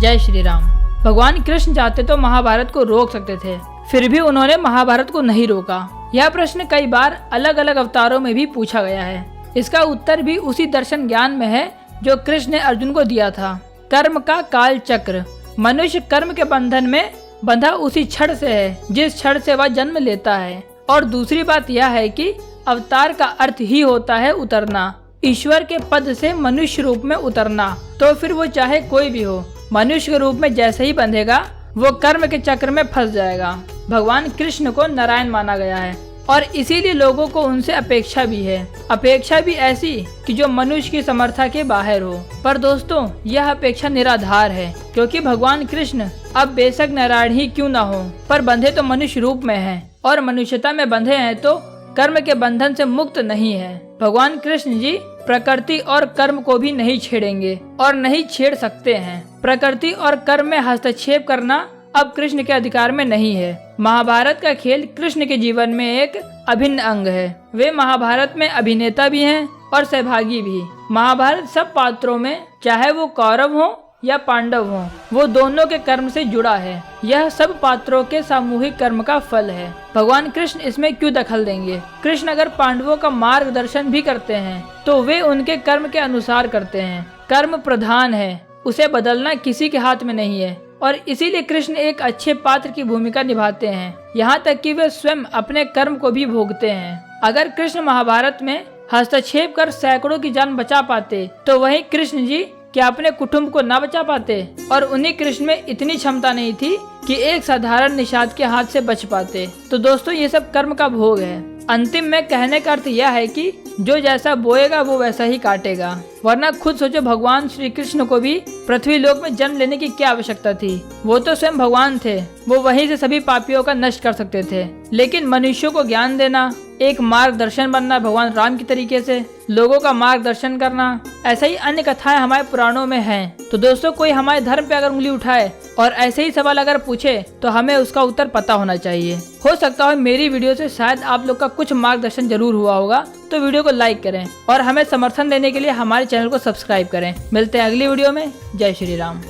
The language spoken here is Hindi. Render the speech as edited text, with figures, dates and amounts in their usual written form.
जय श्री राम। भगवान कृष्ण चाहते तो महाभारत को रोक सकते थे, फिर भी उन्होंने महाभारत को नहीं रोका। यह प्रश्न कई बार अलग अलग अवतारों में भी पूछा गया है। इसका उत्तर भी उसी दर्शन ज्ञान में है जो कृष्ण ने अर्जुन को दिया था। कर्म का काल चक्र। मनुष्य कर्म के बंधन में बंधा उसी क्षण से है जिस क्षण से वह जन्म लेता है। और दूसरी बात यह है कि अवतार का अर्थ ही होता है उतरना, ईश्वर के पद से मनुष्य रूप में उतरना। तो फिर वो चाहे कोई भी हो, मनुष्य के रूप में जैसे ही बंधेगा वो कर्म के चक्र में फंस जाएगा। भगवान कृष्ण को नारायण माना गया है और इसीलिए लोगों को उनसे अपेक्षा भी है। अपेक्षा भी ऐसी कि जो मनुष्य की समर्था के बाहर हो। पर दोस्तों, यह अपेक्षा निराधार है, क्योंकि भगवान कृष्ण अब बेशक नारायण ही क्यों न हो, पर बंधे तो मनुष्य रूप में हैं और मनुष्यता में बंधे हैं तो कर्म के बंधन से मुक्त नहीं है। भगवान कृष्ण जी प्रकृति और कर्म को भी नहीं छेड़ेंगे और नहीं छेड़ सकते हैं। प्रकृति और कर्म में हस्तक्षेप करना अब कृष्ण के अधिकार में नहीं है। महाभारत का खेल कृष्ण के जीवन में एक अभिन्न अंग है। वे महाभारत में अभिनेता भी हैं और सहभागी भी। महाभारत सब पात्रों में, चाहे वो कौरव हो या पांडव हो, वो दोनों के कर्म से जुड़ा है। यह सब पात्रों के सामूहिक कर्म का फल है। भगवान कृष्ण इसमें क्यों दखल देंगे? कृष्ण अगर पांडवों का मार्गदर्शन भी करते हैं तो वे उनके कर्म के अनुसार करते हैं। कर्म प्रधान है, उसे बदलना किसी के हाथ में नहीं है और इसीलिए कृष्ण एक अच्छे पात्र की भूमिका निभाते हैं, यहाँ तक कि वे स्वयं अपने कर्म को भी भोगते हैं। अगर कृष्ण महाभारत में हस्तक्षेप कर सैकड़ों की जान बचा पाते तो वहीं कृष्ण जी क्या अपने कुटुंब को न बचा पाते? और उन्हीं कृष्ण में इतनी क्षमता नहीं थी कि एक साधारण निषाद के हाथ से बच पाते। तो दोस्तों, ये सब कर्म का भोग है। अंतिम में कहने का अर्थ यह है कि जो जैसा बोएगा वो वैसा ही काटेगा। वरना खुद सोचो, भगवान श्री कृष्ण को भी पृथ्वी लोक में जन्म लेने की क्या आवश्यकता थी? वो तो स्वयं भगवान थे, वो वहीं से सभी पापियों का नष्ट कर सकते थे। लेकिन मनुष्यों को ज्ञान देना, एक मार्गदर्शन बनना भगवान राम की तरीके से, लोगों का मार्गदर्शन करना, ऐसा ही अन्य कथाएं हमारे पुराणों में हैं। तो दोस्तों, कोई हमारे धर्म पे अगर उंगली उठाए और ऐसे ही सवाल अगर पूछे तो हमें उसका उत्तर पता होना चाहिए। हो सकता है मेरी वीडियो से शायद आप लोग का कुछ मार्गदर्शन जरूर हुआ होगा। तो वीडियो को लाइक करें और हमें समर्थन देने के लिए हमारे चैनल को सब्सक्राइब करें। मिलते हैं अगली वीडियो में। जय श्री राम।